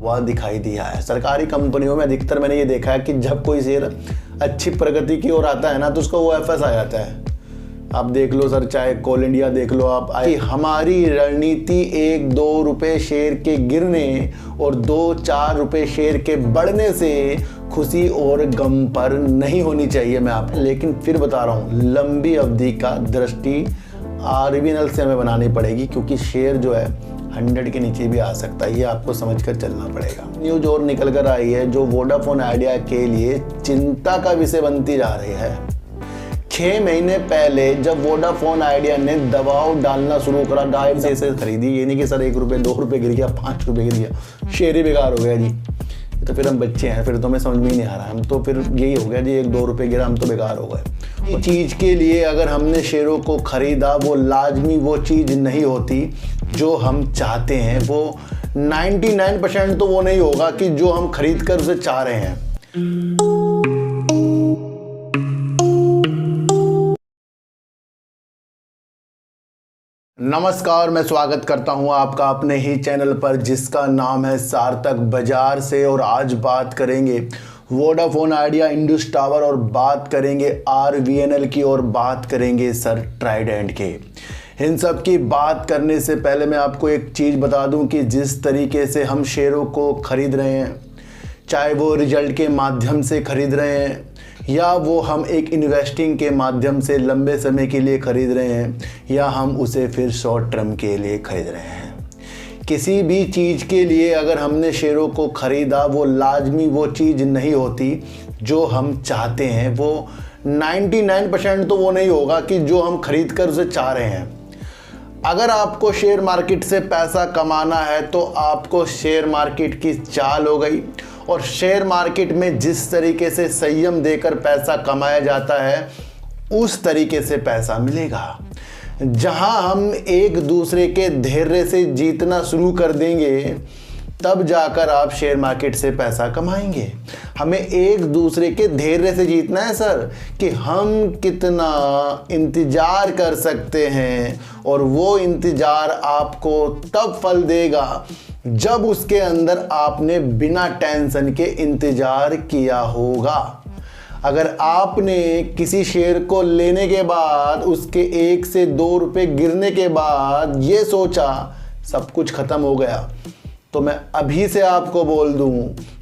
वह दिखाई दिया है। सरकारी कंपनियों में अधिकतर मैंने ये देखा है कि जब कोई शेयर अच्छी प्रगति की ओर आता है ना तो उसका OFS आ जाता है। आप देख लो सर, चाहे कोल इंडिया देख लो आप, हमारी रणनीति 1-2 रुपए शेयर के गिरने और 2-4 रुपए शेयर के बढ़ने से खुशी और गम पर नहीं होनी चाहिए मैं आप। लेकिन फिर बता रहा हूँ, लंबी अवधि का दृष्टि RVNL से हमें बनानी पड़ेगी, क्योंकि शेयर जो है 100 के नीचे भी आ सकता है। ये आपको समझकर चलना पड़ेगा। न्यूज और निकल कर आई है जो वोडाफोन आइडिया के लिए चिंता का विषय बनती जा रही है। 6 महीने पहले जब वोडाफोन आइडिया ने दबाव डालना शुरू करा, 2.5 से खरीदी, ये नहीं कि सर 1 रुपये 2 रुपये गिर गया, 5 रुपये गिर गया, शेयर ही बेकार हो गया जी, तो फिर हम बच्चे हैं, फिर तो हमें समझ में ही नहीं आ रहा। हम तो फिर यही हो गया जी, 1-2 रुपये गिरा, हम तो बेकार हो गए। ये चीज़ के लिए अगर हमने शेयरों को खरीदा, वो लाजमी वो चीज़ नहीं होती जो हम चाहते हैं। वो 99% तो वो नहीं होगा कि जो हम खरीद कर उसे चाह रहे हैं। नमस्कार, मैं स्वागत करता हूं आपका अपने ही चैनल पर जिसका नाम है सार्थक बाजार से। और आज बात करेंगे वोडाफोन आइडिया, इंडस टावर और बात करेंगे RVNL की और बात करेंगे सर ट्राइडेंट के। इन सब की बात करने से पहले मैं आपको एक चीज़ बता दूं कि जिस तरीके से हम शेयरों को खरीद रहे हैं, चाहे वो रिजल्ट के माध्यम से खरीद रहे हैं या वो हम एक इन्वेस्टिंग के माध्यम से लंबे समय के लिए खरीद रहे हैं या हम उसे फिर शॉर्ट टर्म के लिए खरीद रहे हैं, किसी भी चीज़ के लिए अगर हमने शेयरों को ख़रीदा, वो लाजमी वो चीज़ नहीं होती जो हम चाहते हैं। वो 99% तो वो नहीं होगा कि जो हम खरीद कर उसे चाह रहे हैं। अगर आपको शेयर मार्केट से पैसा कमाना है तो आपको शेयर मार्केट की चाल हो गई, और शेयर मार्केट में जिस तरीके से संयम देकर पैसा कमाया जाता है उस तरीके से पैसा मिलेगा। जहां हम एक दूसरे के धैर्य से जीतना शुरू कर देंगे तब जाकर आप शेयर मार्केट से पैसा कमाएंगे। हमें एक दूसरे के धैर्य से जीतना है सर, कि हम कितना इंतज़ार कर सकते हैं, और वो इंतज़ार आपको तब फल देगा जब उसके अंदर आपने बिना टेंशन के इंतज़ार किया होगा। अगर आपने किसी शेयर को लेने के बाद उसके 1 से 2 रुपए गिरने के बाद ये सोचा सब कुछ ख़त्म हो गया, तो मैं अभी से आपको बोल दूं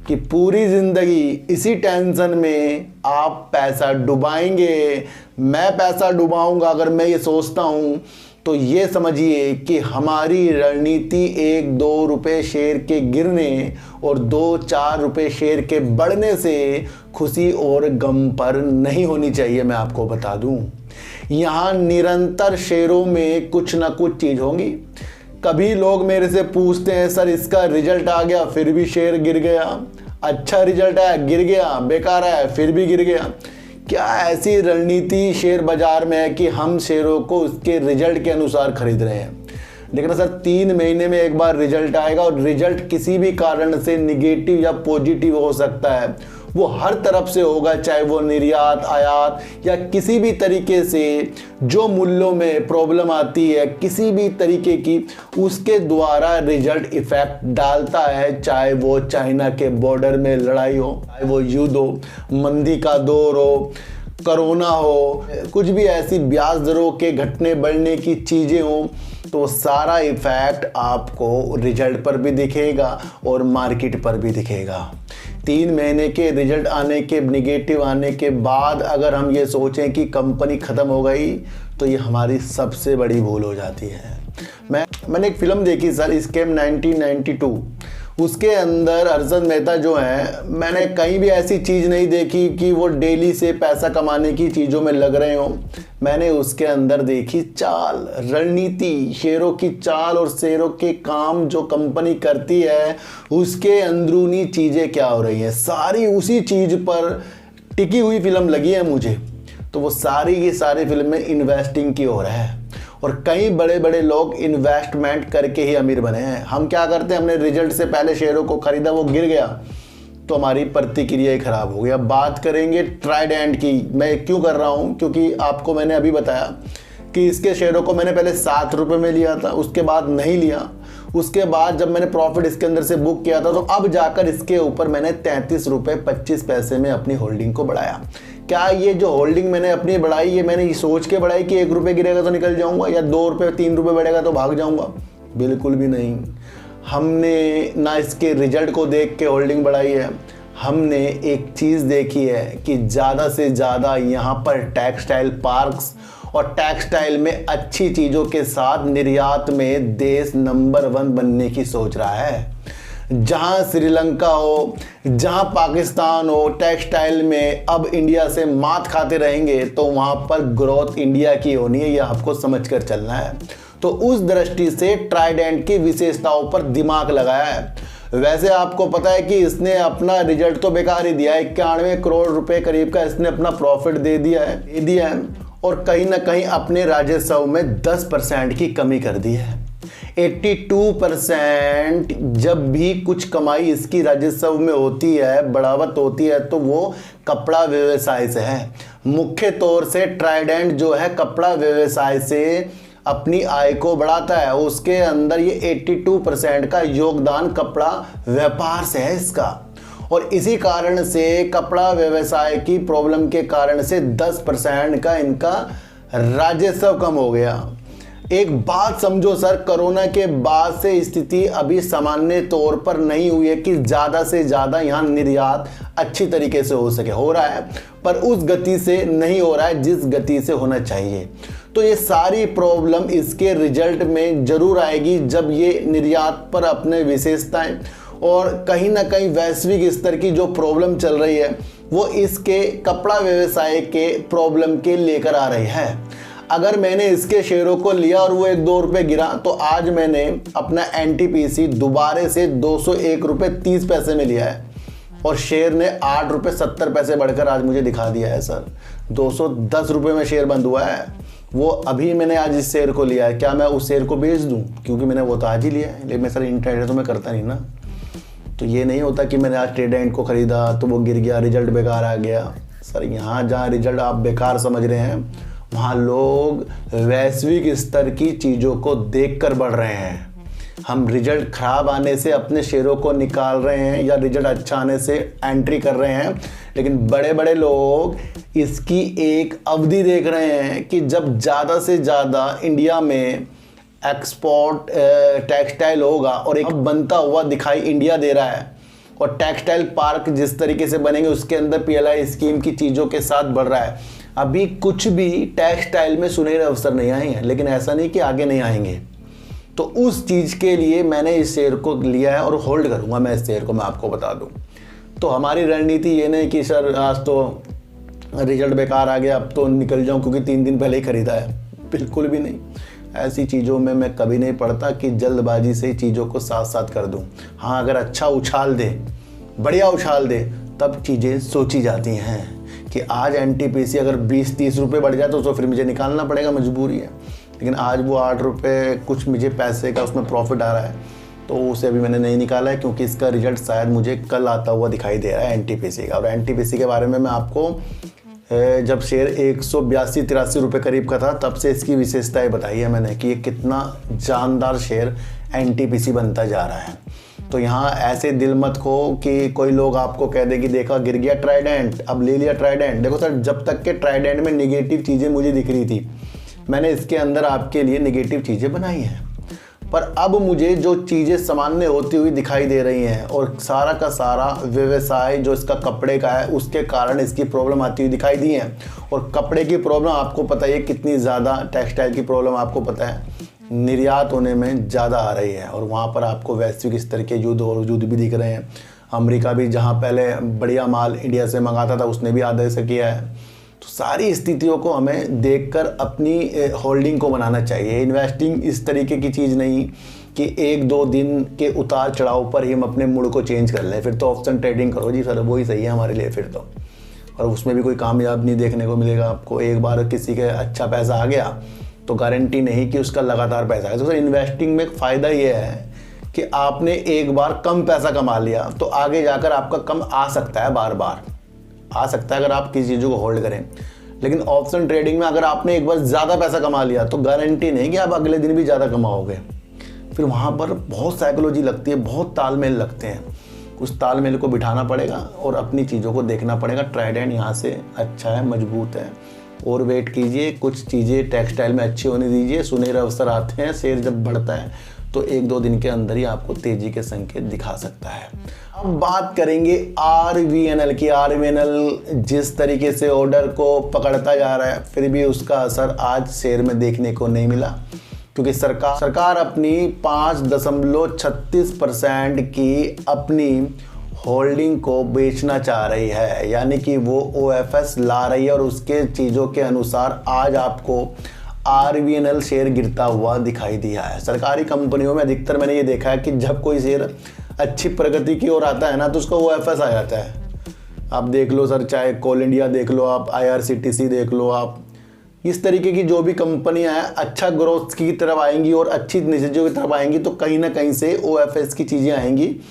कि पूरी ज़िंदगी इसी टेंशन में आप पैसा डुबाएंगे। मैं पैसा डुबाऊंगा अगर मैं ये सोचता हूं, तो ये समझिए कि हमारी रणनीति 1-2 रुपए शेयर के गिरने और 2-4 रुपए शेयर के बढ़ने से खुशी और गम पर नहीं होनी चाहिए। मैं आपको बता दूं, यहाँ निरंतर शेयरों में कुछ ना कुछ चीज़ होंगी। कभी लोग मेरे से पूछते हैं सर इसका रिजल्ट आ गया फिर भी शेयर गिर गया, अच्छा रिजल्ट आया गिर गया, बेकार आया फिर भी गिर गया। क्या ऐसी रणनीति शेयर बाजार में है कि हम शेयरों को उसके रिजल्ट के अनुसार खरीद रहे हैं? लेकिन सर 3 महीने में एक बार रिजल्ट आएगा, और रिजल्ट किसी भी कारण से निगेटिव या पॉजिटिव हो सकता है। वो हर तरफ से होगा, चाहे वो निर्यात, आयात या किसी भी तरीके से जो मूल्यों में प्रॉब्लम आती है किसी भी तरीके की, उसके द्वारा रिजल्ट इफेक्ट डालता है। चाहे वो चाइना के बॉर्डर में लड़ाई हो, चाहे वो युद्ध हो, मंदी का दौर हो, कोरोना हो, कुछ भी ऐसी ब्याज दरों के घटने बढ़ने की चीज़ें हों, तो सारा इफेक्ट आपको रिजल्ट पर भी दिखेगा और मार्केट पर भी दिखेगा। 3 महीने के रिजल्ट आने के, निगेटिव आने के बाद अगर हम ये सोचें कि कंपनी ख़त्म हो गई, तो ये हमारी सबसे बड़ी भूल हो जाती है। मैंने एक फ़िल्म देखी सर, स्कैम 1992। उसके अंदर अरशद मेहता जो हैं, मैंने कहीं भी ऐसी चीज़ नहीं देखी कि वो डेली से पैसा कमाने की चीज़ों में लग रहे हों। मैंने उसके अंदर देखी चाल, रणनीति, शेयरों की चाल और शेयरों के काम जो कंपनी करती है उसके अंदरूनी चीज़ें क्या हो रही हैं, सारी उसी चीज़ पर टिकी हुई फिल्म लगी है मुझे। तो वो सारी की सारी फिल्में इन्वेस्टिंग की हो रहा है, और कई बड़े बड़े लोग इन्वेस्टमेंट करके ही अमीर बने हैं। हम क्या करते हैं, हमने रिजल्ट से पहले शेयरों को खरीदा, वो गिर गया तो हमारी प्रतिक्रिया ही खराब हो गई। अब बात करेंगे ट्राइडेंट की। मैं क्यों कर रहा हूँ, क्योंकि आपको मैंने अभी बताया कि इसके शेयरों को मैंने पहले 7 रुपये में लिया था, उसके बाद नहीं लिया, उसके बाद जब मैंने प्रॉफिट इसके अंदर से बुक किया था तो अब जाकर इसके ऊपर मैंने 33 रुपये 25 पैसे में अपनी होल्डिंग को बढ़ाया। क्या ये जो होल्डिंग मैंने अपनी बढ़ाई, ये मैंने सोच के बढ़ाई कि 1 रुपये गिरेगा तो निकल जाऊंगा या 2 रुपये 3 रुपये बढ़ेगा तो भाग जाऊंगा? बिल्कुल भी नहीं। हमने ना इसके रिजल्ट को देख के होल्डिंग बढ़ाई है, हमने एक चीज़ देखी है कि ज़्यादा से ज़्यादा यहाँ पर टेक्सटाइल पार्क्स और टेक्सटाइल में अच्छी चीज़ों के साथ निर्यात में देश नंबर 1 बनने की सोच रहा है। जहाँ श्रीलंका हो, जहाँ पाकिस्तान हो, टेक्सटाइल में अब इंडिया से मात खाते रहेंगे तो वहाँ पर ग्रोथ इंडिया की होनी है, ये आपको समझ कर चलना है। तो उस दृष्टि से ट्राइडेंट की विशेषताओं पर दिमाग लगाया है। वैसे आपको पता है कि इसने अपना रिजल्ट तो बेकार ही दिया है, 91 करोड़ रुपए करीब का इसने अपना प्रॉफिट दे दिया है और कहीं ना कहीं अपने राजस्व में 10% की कमी कर दी है। 82% जब भी कुछ कमाई इसकी राजस्व में होती है, बढ़ावत होती है, तो वो कपड़ा व्यवसाय से है। मुख्य तौर से ट्राइडेंट जो है कपड़ा व्यवसाय से अपनी आय को बढ़ाता है। उसके अंदर ये 82% का योगदान कपड़ा व्यापार से है इसका, और इसी कारण से कपड़ा व्यवसाय की प्रॉब्लम के कारण से 10% का इनका राजस्व कम हो गया। एक बात समझो सर, कोरोना के बाद से स्थिति अभी सामान्य तौर पर नहीं हुई है कि ज़्यादा से ज़्यादा यहाँ निर्यात अच्छी तरीके से हो सके। हो रहा है पर उस गति से नहीं हो रहा है जिस गति से होना चाहिए। तो ये सारी प्रॉब्लम इसके रिजल्ट में ज़रूर आएगी जब ये निर्यात पर अपने विशेषताएं और कहीं ना कहीं वैश्विक स्तर की जो प्रॉब्लम चल रही है वो इसके कपड़ा व्यवसाय के प्रॉब्लम के लेकर आ रही है। अगर मैंने इसके शेयरों को लिया और वो 1-2 रुपये गिरा तो आज मैंने अपना एनटीपीसी दोबारे से 201 रुपये 30 पैसे में लिया है और शेयर ने 8 रुपये 70 पैसे बढ़कर आज मुझे दिखा दिया है सर। 210 रुपये में शेयर बंद हुआ है, वो अभी मैंने आज इस शेयर को लिया है। क्या मैं उस शेयर को बेच दूं? क्योंकि मैंने वो तो आज ही लिया है, लेकिन मैं सर इंट्राडे तो मैं करता नहीं ना। तो ये नहीं होता कि मैंने आज ट्रेडेंट को ख़रीदा तो वो गिर गया, रिजल्ट बेकार आ गया। सर यहाँ जहाँ रिजल्ट आप बेकार समझ रहे हैं वहाँ लोग वैश्विक स्तर की चीज़ों को देखकर बढ़ रहे हैं। हम रिजल्ट खराब आने से अपने शेयरों को निकाल रहे हैं या रिजल्ट अच्छा आने से एंट्री कर रहे हैं, लेकिन बड़े बड़े लोग इसकी एक अवधि देख रहे हैं कि जब ज़्यादा से ज़्यादा इंडिया में एक्सपोर्ट टेक्सटाइल होगा और एक बनता हुआ दिखाई इंडिया दे रहा है, और टेक्सटाइल पार्क जिस तरीके से बनेंगे उसके अंदर पीएलआई स्कीम की चीज़ों के साथ बढ़ रहा है। अभी कुछ भी टेक्सटाइल में सुनहरे अवसर नहीं आए हैं, लेकिन ऐसा नहीं कि आगे नहीं आएंगे। तो उस चीज़ के लिए मैंने इस शेयर को लिया है और होल्ड करूँगा मैं इस शेयर को, मैं आपको बता दूँ। तो हमारी रणनीति ये नहीं कि सर आज तो रिजल्ट बेकार आ गया अब तो निकल जाऊँ क्योंकि 3 दिन पहले ही ख़रीदा है, बिल्कुल भी नहीं। ऐसी चीज़ों में मैं कभी नहीं पड़ता कि जल्दबाजी से चीज़ों को साथ साथ कर दूं। हाँ, अगर अच्छा उछाल दे, बढ़िया उछाल दे, तब चीज़ें सोची जाती हैं कि आज एनटीपीसी अगर 20-30 रुपये बढ़ जाए तो फिर मुझे निकालना पड़ेगा, मजबूरी है। लेकिन आज वो 8 रुपये कुछ मुझे पैसे का उसमें प्रॉफिट आ रहा है तो उसे अभी मैंने नहीं निकाला है क्योंकि इसका रिजल्ट शायद मुझे कल आता हुआ दिखाई दे रहा है एनटीपीसी का। और एनटीपीसी के बारे में मैं आपको जब शेयर 182-83 रुपये करीब का था तब से इसकी विशेषताएं बताई है मैंने कि ये कितना जानदार शेयर एनटीपीसी बनता जा रहा है। तो यहाँ ऐसे दिल मत खो कि कोई लोग आपको कह दे कि देखा गिर गया ट्राइडेंट, अब ले लिया ट्राइडेंट। देखो सर, जब तक के ट्राइडेंट में नेगेटिव चीज़ें मुझे दिख रही थी मैंने इसके अंदर आपके लिए नेगेटिव चीज़ें बनाई हैं, पर अब मुझे जो चीज़ें सामान्य होती हुई दिखाई दे रही हैं और सारा का सारा व्यवसाय जो इसका कपड़े का है उसके कारण इसकी प्रॉब्लम आती हुई दिखाई दी है। और कपड़े की प्रॉब्लम आपको पता है कितनी ज़्यादा, टेक्सटाइल की प्रॉब्लम आपको पता है निर्यात होने में ज़्यादा आ रही है और वहाँ पर आपको वैश्विक स्तर के युद्ध और युद्ध भी दिख रहे हैं। अमेरिका भी जहाँ पहले बढ़िया माल इंडिया से मंगाता था उसने भी आधे से किया है। तो सारी स्थितियों को हमें देखकर अपनी होल्डिंग को बनाना चाहिए। इन्वेस्टिंग इस तरीके की चीज़ नहीं कि 1-2 दिन के उतार चढ़ाव पर ही हम अपने मूड को चेंज कर लें। फिर तो ऑप्शन ट्रेडिंग करो जी सर, वही सही है हमारे लिए फिर तो। और उसमें भी कोई कामयाब नहीं देखने को मिलेगा आपको। एक बार किसी का अच्छा पैसा आ गया तो गारंटी नहीं कि उसका लगातार पैसा आएगा। तो सर इन्वेस्टिंग में एक फ़ायदा ये है कि आपने एक बार कम पैसा कमा लिया तो आगे जाकर आपका कम आ सकता है, बार बार आ सकता है अगर आप किसी चीज़ों को होल्ड करें। लेकिन ऑप्शन ट्रेडिंग में अगर आपने एक बार ज़्यादा पैसा कमा लिया तो गारंटी नहीं कि आप अगले दिन भी ज़्यादा कमाओगे। फिर वहाँ पर बहुत साइकोलॉजी लगती है, बहुत तालमेल लगते हैं। उस तालमेल को बिठाना पड़ेगा और अपनी चीज़ों को देखना पड़ेगा। ट्राइडेंट यहाँ से अच्छा है, मजबूत है, और वेट कीजिए। कुछ चीज़ें टेक्सटाइल में अच्छी होने दीजिए। सुनहरे अवसर आते हैं, शेयर जब बढ़ता है तो 1-2 दिन के अंदर ही आपको तेज़ी के संकेत दिखा सकता है। अब बात करेंगे RVNL की। RVNL जिस तरीके से ऑर्डर को पकड़ता जा रहा है, फिर भी उसका असर आज शेयर में देखने को नहीं मिला, क्योंकि सरकार अपनी 5.36% की अपनी होल्डिंग को बेचना चाह रही है, यानी कि वो OFS ला रही है, और उसके चीज़ों के अनुसार आज आपको RVNL शेयर गिरता हुआ दिखाई दिया है। सरकारी कंपनियों में अधिकतर मैंने ये देखा है कि जब कोई शेयर अच्छी प्रगति की ओर आता है ना, तो उसका OFS आ जाता है। आप देख लो सर, चाहे कोल इंडिया देख लो, आप IRCTC देख लो, आप इस तरीके की जो भी कंपनियां हैं अच्छा ग्रोथ की तरफ आएंगी और अच्छी चीज़ों की तरफ आएंगी, तो कहीं ना कहीं से OFS की चीज़ें आएंगी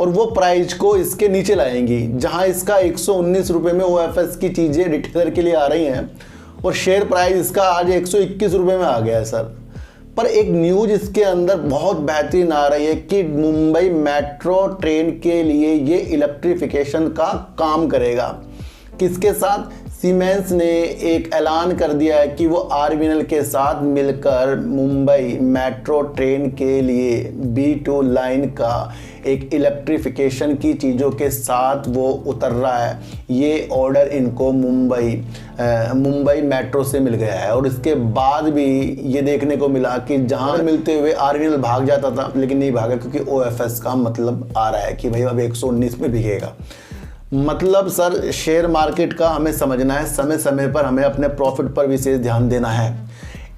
और वो प्राइस को इसके नीचे लाएंगी। जहां इसका 119 रुपये में OFS की चीज़ें रिटेलर के लिए आ रही हैं और शेयर प्राइस इसका आज 121 रुपये में आ गया है सर। पर एक न्यूज़ इसके अंदर बहुत बेहतरीन आ रही है कि मुंबई मेट्रो ट्रेन के लिए ये इलेक्ट्रिफिकेशन का काम करेगा। किसके साथ? सीमेंस ने एक ऐलान कर दिया है कि वो RVNL के साथ मिलकर मुंबई मेट्रो ट्रेन के लिए B2 लाइन का एक इलेक्ट्रिफिकेशन की चीज़ों के साथ वो उतर रहा है। ये ऑर्डर इनको मुंबई मेट्रो से मिल गया है, और इसके बाद भी ये देखने को मिला कि जहाँ मिलते हुए RVNL भाग जाता था, लेकिन नहीं भागा, क्योंकि OFS का मतलब आ रहा है कि भाई अब 119 में बिकेगा। मतलब सर, शेयर मार्केट का हमें समझना है, समय समय पर हमें अपने प्रॉफिट पर विशेष ध्यान देना है।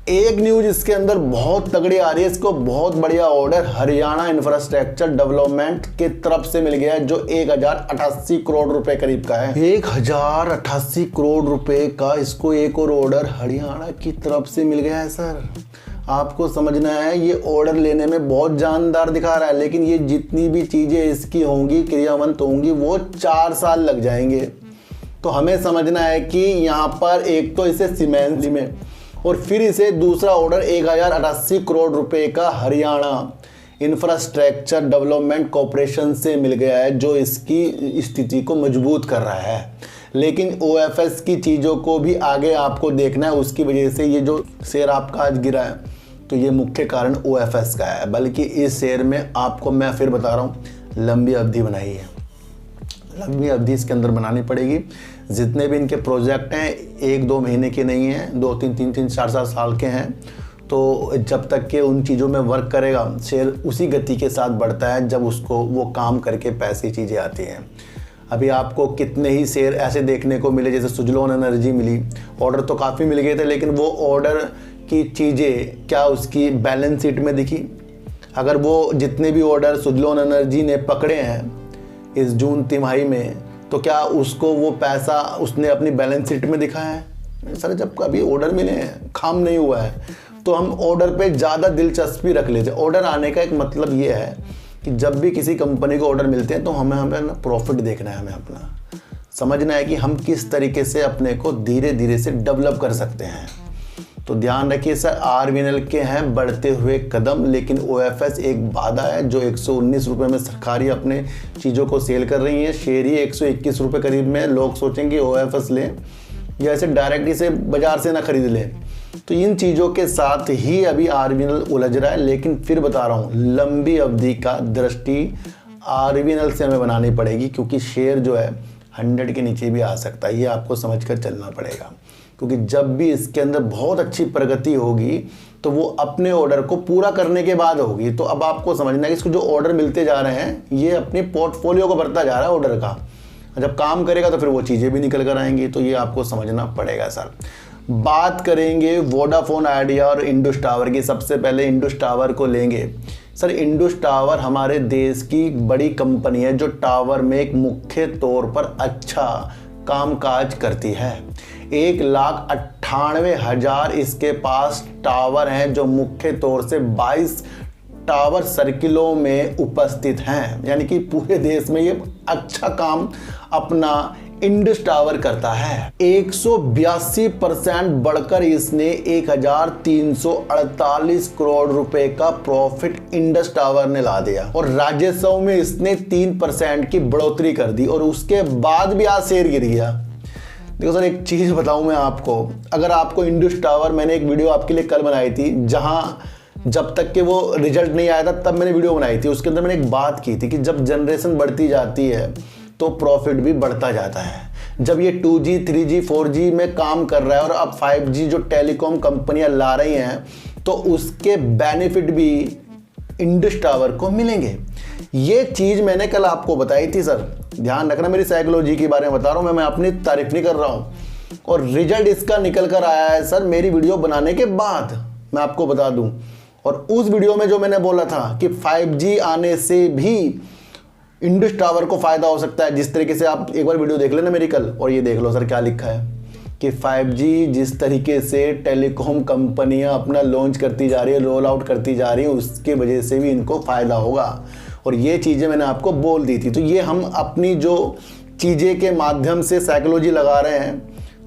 एक न्यूज़ इसके अंदर बहुत तगड़ी आ रही है, इसको बहुत बढ़िया ऑर्डर हरियाणा इंफ्रास्ट्रक्चर डेवलपमेंट के तरफ से मिल गया है, जो 1088 करोड़ रुपए करीब का है। 1088 करोड़ रुपए का इसको एक और ऑर्डर हरियाणा की तरफ से मिल गया है सर। आपको समझना है, ये ऑर्डर लेने में बहुत जानदार दिखा रहा है, लेकिन ये जितनी भी चीज़ें इसकी होंगी, क्रियावंत होंगी, वो 4 साल लग जाएंगे। तो हमें समझना है कि यहाँ पर एक तो इसे सीमेंस में, और फिर इसे दूसरा ऑर्डर 1088 करोड़ रुपए का हरियाणा इंफ्रास्ट्रक्चर डेवलपमेंट कॉरपोरेशन से मिल गया है, जो इसकी स्थिति को मजबूत कर रहा है। लेकिन OFS की चीज़ों को भी आगे आपको देखना है। उसकी वजह से ये जो शेयर आपका आज गिरा है, तो ये मुख्य कारण OFS का है। बल्कि इस शेयर में आपको मैं फिर बता रहा हूँ, लंबी अवधि बनाई है। लंबी अवधि इसके अंदर बनानी पड़ेगी। जितने भी इनके प्रोजेक्ट हैं 1-2 महीने के नहीं हैं, 2-3, 3-3, 4-4 साल के हैं। तो जब तक के उन चीज़ों में वर्क करेगा, शेयर उसी गति के साथ बढ़ता है जब उसको वो काम करके पैसे चीज़ें आती हैं। अभी आपको कितने ही शेयर ऐसे देखने को मिले, जैसे सुजलोन एनर्जी मिली, ऑर्डर तो काफ़ी मिल गए थे, लेकिन वो ऑर्डर की चीज़ें क्या उसकी बैलेंस शीट में दिखी? अगर वो जितने भी ऑर्डर सुजलोन एनर्जी ने पकड़े हैं इस जून तिमाही में, तो क्या उसको वो पैसा उसने अपनी बैलेंस शीट में दिखा है? सर, जब अभी ऑर्डर मिले हैं, काम नहीं हुआ है, तो हम ऑर्डर पे ज़्यादा दिलचस्पी रख लेते हैं। ऑर्डर आने का एक मतलब ये है कि जब भी किसी कंपनी को ऑर्डर मिलते हैं, तो हमें प्रॉफिट देखना है, हमें अपना समझना है कि हम किस तरीके से अपने को धीरे धीरे से डेवलप कर सकते हैं। तो ध्यान रखिए सर, RVNL के हैं बढ़ते हुए कदम, लेकिन OFS एक बाधा है, जो 119 रुपये में सरकारी अपने चीज़ों को सेल कर रही है। शेयर ही 121 रुपये करीब में। लोग सोचेंगे OFS लें या ऐसे डायरेक्ट इसे बाज़ार से ना खरीद लें। तो इन चीज़ों के साथ ही अभी RVNL उलझ रहा है। लेकिन फिर बता रहा हूँ, लंबी अवधि का दृष्टि RVNL से हमें बनानी पड़ेगी, क्योंकि शेयर जो है 100 के नीचे भी आ सकता है। ये आपको समझकर चलना पड़ेगा, क्योंकि जब भी इसके अंदर बहुत अच्छी प्रगति होगी, तो वो अपने ऑर्डर को पूरा करने के बाद होगी। तो अब आपको समझना है कि इसको जो ऑर्डर मिलते जा रहे हैं, ये अपनी पोर्टफोलियो को बढ़ता जा रहा है ऑर्डर का। जब काम करेगा तो फिर वो चीज़ें भी निकल कर आएंगी। तो ये आपको समझना पड़ेगा सर। बात करेंगे वोडाफोन आइडिया और इंडस टावर की। सबसे पहले इंडस टावर को लेंगे। सर, इंडस टावर हमारे देश की बड़ी कंपनी है, जो टावर में एक मुख्य तौर पर अच्छा कामकाज करती है। 1,98,000 इसके पास टावर हैं, जो मुख्य तौर से 22 टावर सर्किलों में उपस्थित हैं। यानी कि पूरे देश में ये अच्छा काम अपना इंडस टावर करता है। 182% बढ़कर इसने 1348 करोड़ रुपए का प्रॉफिट इंडस टावर ने ला दिया और राजस्व में इसने 3% की बढ़ोतरी कर दी और उसके बाद भी आज शेयर गिर गया। देखो सर, एक चीज बताऊं मैं आपको, अगर आपको इंडस टावर, मैंने एक वीडियो आपके लिए कल बनाई थी जहां जब तक कि वो रिजल्ट नहीं आया था तब मैंने वीडियो बनाई थी। उसके अंदर मैंने एक बात की थी कि जब जनरेशन बढ़ती जाती है तो प्रॉफिट भी बढ़ता जाता है। जब ये 2G 3G 4G में काम कर रहा है और अब 5G जो टेलीकॉम कंपनियां ला रही हैं तो उसके बेनिफिट भी इंडस टावर को मिलेंगे। ये चीज़ मैंने कल आपको बताई थी सर, ध्यान रखना, मेरी साइकोलॉजी के बारे में बता रहा हूँ मैं अपनी तारीफ नहीं कर रहा हूँ। और रिजल्ट इसका निकल कर आया है सर मेरी वीडियो बनाने के बाद, मैं आपको बता दूं। और उस वीडियो में जो मैंने बोला था कि 5G आने से भी इंडस टावर को फायदा हो सकता है, जिस तरीके से आप एक बार वीडियो देख लेना मेरी कल और ये देख लो सर क्या लिखा है कि 5G जिस तरीके से टेलीकॉम कंपनियां अपना लॉन्च करती जा रही है, रोल आउट करती जा रही है, उसके वजह से भी इनको फायदा होगा। और ये चीज़ें मैंने आपको बोल दी थी। तो ये हम अपनी जो चीज़ें के माध्यम से साइकोलॉजी लगा रहे हैं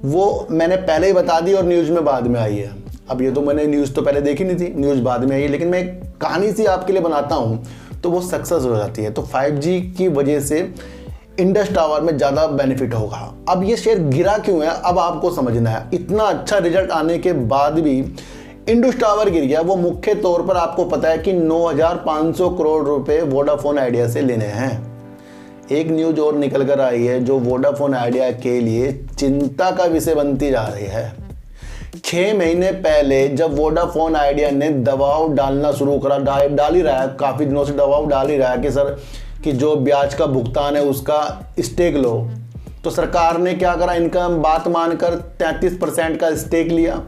वो मैंने पहले ही बता दी और न्यूज़ में बाद में आई है। अब ये तो मैंने न्यूज़ तो पहले देखी नहीं थी, न्यूज़ बाद में आई है, लेकिन मैं कहानी सी आपके लिए बनाता हूँ तो वो सक्सेस हो जाती है। तो 5G की वजह से इंडस टावर में ज़्यादा बेनिफिट होगा। अब ये शेयर गिरा क्यों है अब आपको समझना है। इतना अच्छा रिजल्ट आने के बाद भी इंडस टावर गिर गया। वो मुख्य तौर पर आपको पता है कि 9,500 करोड़ रुपए वोडाफोन आइडिया से लेने हैं। एक न्यूज और निकल कर आई है जो वोडाफोन आइडिया के लिए चिंता का विषय बनती जा रही है। 6 महीने पहले जब वोडाफोन आइडिया ने दबाव डालना शुरू करा, डाल ही रहा है, काफ़ी दिनों से दबाव डाल ही रहा है कि सर कि जो ब्याज का भुगतान है उसका स्टेक लो, तो सरकार ने क्या करा, इनका बात मानकर 33% का स्टेक लिया।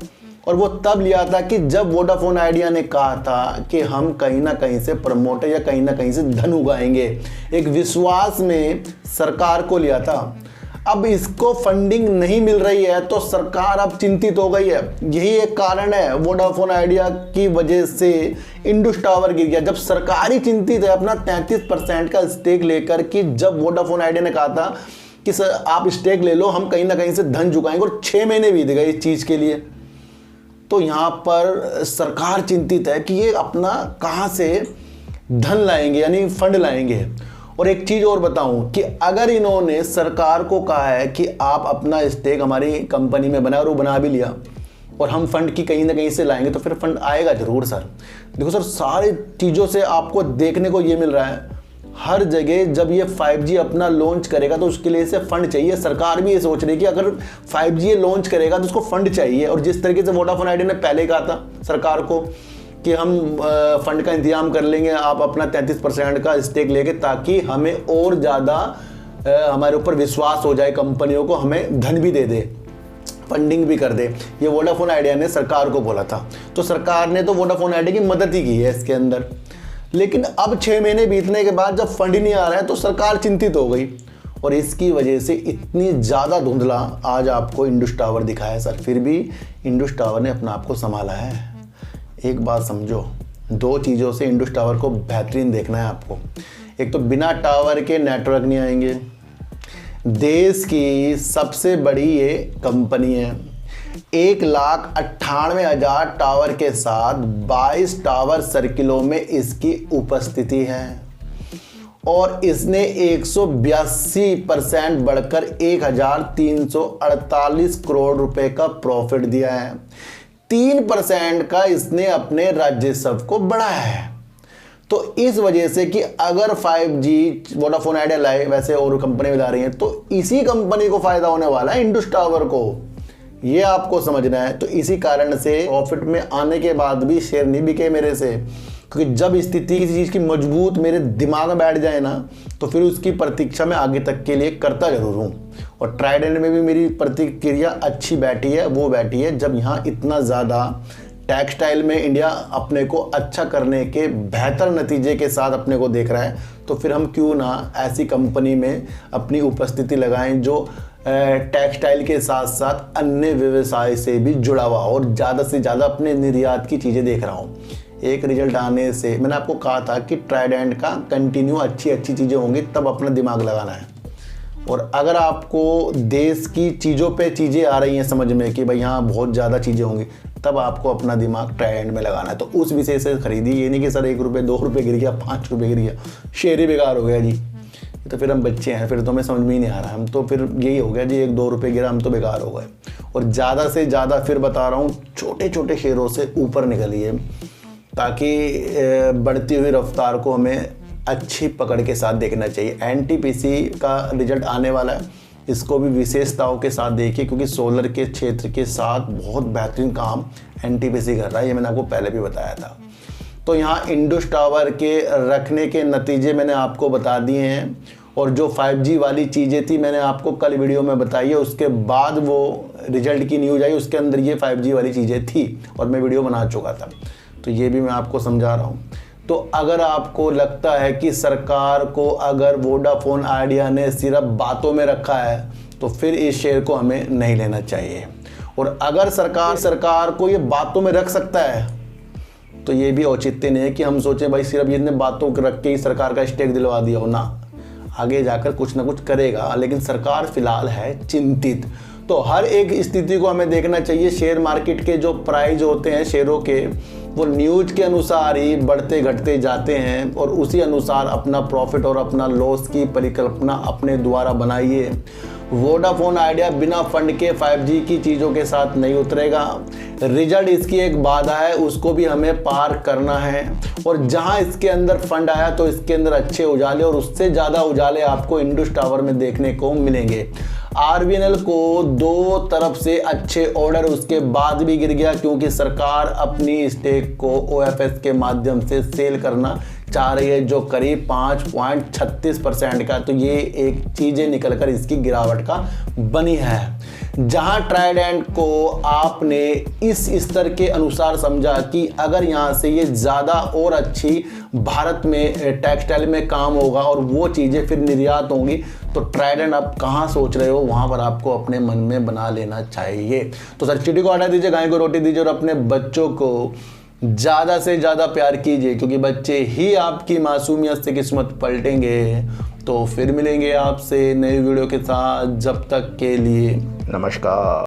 और वो तब लिया था कि जब वोडाफोन आइडिया ने कहा था कि हम कहीं ना कहीं से प्रमोटर या कहीं ना कहीं से धन उगाएंगे, एक विश्वास में सरकार को लिया था। अब इसको फंडिंग नहीं मिल रही है तो सरकार अब चिंतित हो गई है। यही एक कारण है वोडाफोन आइडिया की वजह से इंडस टावर गिर गया। जब सरकार ही चिंतित है अपना 33% का स्टेक लेकर, कि जब वोडाफोन आइडिया ने कहा था कि सर आप स्टेक ले लो, हम कहीं ना कहीं से धन चुकाएंगे, और 6 महीने बीत गए इस चीज़ के लिए। तो यहाँ पर सरकार चिंतित है कि ये अपना कहाँ से धन लाएंगे, यानी फंड लाएंगे। और एक चीज़ और बताऊं कि अगर इन्होंने सरकार को कहा है कि आप अपना स्टेक हमारी कंपनी में बनाओ, और वो बना भी लिया, और हम फंड की कहीं ना कहीं से लाएंगे, तो फिर फंड आएगा ज़रूर सर। देखो सर, सारी चीज़ों से आपको देखने को ये मिल रहा है, हर जगह जब ये 5G अपना लॉन्च करेगा तो उसके लिए इसे फंड चाहिए। सरकार भी ये सोच रही है कि अगर 5G लॉन्च करेगा तो उसको फंड चाहिए। और जिस तरीके से वोडाफोन आइडिया ने पहले कहा था सरकार को कि हम फंड का इंतजाम कर लेंगे, आप अपना 33% का स्टेक लेके, ताकि हमें और ज़्यादा हमारे ऊपर विश्वास हो जाए, कंपनियों को हमें धन भी दे दे, फंडिंग भी कर दे। ये वोडाफोन आइडिया ने सरकार को बोला था। तो सरकार ने तो वोडाफोन आइडिया की मदद ही की है इसके अंदर। लेकिन अब 6 महीने बीतने के बाद जब फंड ही नहीं आ रहा है तो सरकार चिंतित हो गई, और इसकी वजह से इतनी ज़्यादा धुंधला आज आपको इंडस टावर दिखाया है सर। फिर भी इंडस टावर ने अपना आप को संभाला है। एक बात समझो, 2 चीज़ों से इंडस टावर को बेहतरीन देखना है आपको। एक तो बिना टावर के नेटवर्क नहीं आएंगे, देश की सबसे बड़ी ये कंपनी है, 1,98,000 टावर के साथ 22 टावर सर्किलों में इसकी उपस्थिति है, और इसने 182% बढ़कर 1,348 करोड़ रुपए का प्रॉफिट दिया है। 3% का इसने अपने राजस्व को बढ़ाया है। तो इस वजह से कि अगर 5G वोडाफोन आइडिया लाए, वैसे और कंपनी ला रही हैं, तो इसी कंपनी को फायदा होने वाला है, इंडस टावर को। ये आपको समझना है। तो इसी कारण से प्रॉफिट में आने के बाद भी शेयर नहीं बिके मेरे से, क्योंकि जब स्थिति किसी चीज़ की मजबूत मेरे दिमाग में बैठ जाए ना, तो फिर उसकी प्रतीक्षा मैं आगे तक के लिए करता जरूर हूँ। और ट्राइडेंट में भी मेरी प्रतिक्रिया अच्छी बैठी है, वो बैठी है जब यहाँ इतना ज़्यादा टेक्सटाइल में इंडिया अपने को अच्छा करने के बेहतर नतीजे के साथ अपने को देख रहा है, तो फिर हम क्यों ना ऐसी कंपनी में अपनी उपस्थिति लगाएं जो टेक्सटाइल के साथ साथ अन्य व्यवसाय से भी जुड़ा हुआ और ज़्यादा से ज़्यादा अपने निर्यात की चीज़ें देख रहा हूँ। एक रिजल्ट आने से मैंने आपको कहा था कि ट्राइडेंट का कंटिन्यू अच्छी चीज़ें होंगी, तब अपना दिमाग लगाना है। और अगर आपको देश की चीज़ों पे चीज़ें आ रही हैं समझ में कि भाई यहाँ बहुत ज़्यादा चीज़ें होंगी, तब आपको अपना दिमाग ट्रेंड में लगाना है। तो उस विषय से खरीदिए, ये नहीं कि सर 1 रुपये 2 रुपये गिर गया, 5 रुपये गिर गया, शेयर ही बेकार हो गया जी, तो फिर हम बच्चे हैं, फिर तो हमें समझ में ही नहीं आ रहा। हम तो फिर यही हो गया जी, 1-2 रुपये गिरा, हम तो बेकार हो गए। और ज़्यादा से ज़्यादा फिर बता रहा हूँ, छोटे छोटे शेयरों से ऊपर निकलिए, ताकि बढ़ती हुई रफ्तार को हमें अच्छी पकड़ के साथ देखना चाहिए। एनटीपीसी का रिजल्ट आने वाला है, इसको भी विशेषताओं के साथ देखिए, क्योंकि सोलर के क्षेत्र के साथ बहुत बेहतरीन काम एनटीपीसी कर रहा है, ये मैंने आपको पहले भी बताया था। तो यहाँ इंडस टावर के रखने के नतीजे मैंने आपको बता दिए हैं, और जो 5G वाली चीज़ें थी मैंने आपको कल वीडियो में बताई है, उसके बाद वो रिजल्ट की न्यूज़ आई, उसके अंदर ये 5G वाली चीज़ें थी और मैं वीडियो बना चुका था, तो ये भी मैं आपको समझा रहा हूँ। तो अगर आपको लगता है कि सरकार को अगर वोडाफोन आइडिया ने सिर्फ बातों में रखा है, तो फिर इस शेयर को हमें नहीं लेना चाहिए। और अगर सरकार को ये बातों में रख सकता है, तो ये भी औचित्य नहीं है कि हम सोचें भाई सिर्फ ये बातों को रख के ही सरकार का स्टेक दिलवा दिया हो ना, आगे जाकर कुछ ना कुछ करेगा। लेकिन सरकार फिलहाल है चिंतित। तो हर एक स्थिति को हमें देखना चाहिए। शेयर मार्केट के जो प्राइस होते हैं शेयरों के, वो न्यूज के अनुसार ही बढ़ते घटते जाते हैं, और उसी अनुसार अपना प्रॉफिट और अपना लॉस की परिकल्पना अपने द्वारा बनाइए। वोडाफोन आइडिया बिना फंड के 5G की चीज़ों के साथ नहीं उतरेगा। रिजल्ट इसकी एक बाधा है, उसको भी हमें पार करना है। और जहां इसके अंदर फंड आया तो इसके अंदर अच्छे उजाले, और उससे ज़्यादा उजाले आपको इंडस टावर में देखने को मिलेंगे। RVNL को 2 तरफ से अच्छे ऑर्डर उसके बाद भी गिर गया, क्योंकि सरकार अपनी स्टेक को OFS के माध्यम से सेल करना चाह रही है, जो करीब 5.36% का। तो ये एक चीज़ें निकलकर इसकी गिरावट का बनी है। जहां ट्राइडेंट को आपने इस स्तर के अनुसार समझा कि अगर यहाँ से ये ज़्यादा और अच्छी भारत में टेक्सटाइल में काम होगा और वो चीज़ें फिर निर्यात होंगी, तो ट्राइडेंट आप कहाँ सोच रहे हो, वहाँ पर आपको अपने मन में बना लेना चाहिए। तो सर चिड़ी को हटा दीजिए, गाय को रोटी दीजिए, और अपने बच्चों को ज़्यादा से ज़्यादा प्यार कीजिए, क्योंकि बच्चे ही आपकी मासूमियत से किस्मत पलटेंगे। तो फिर मिलेंगे आपसे नई वीडियो के साथ, जब तक के लिए नमस्कार।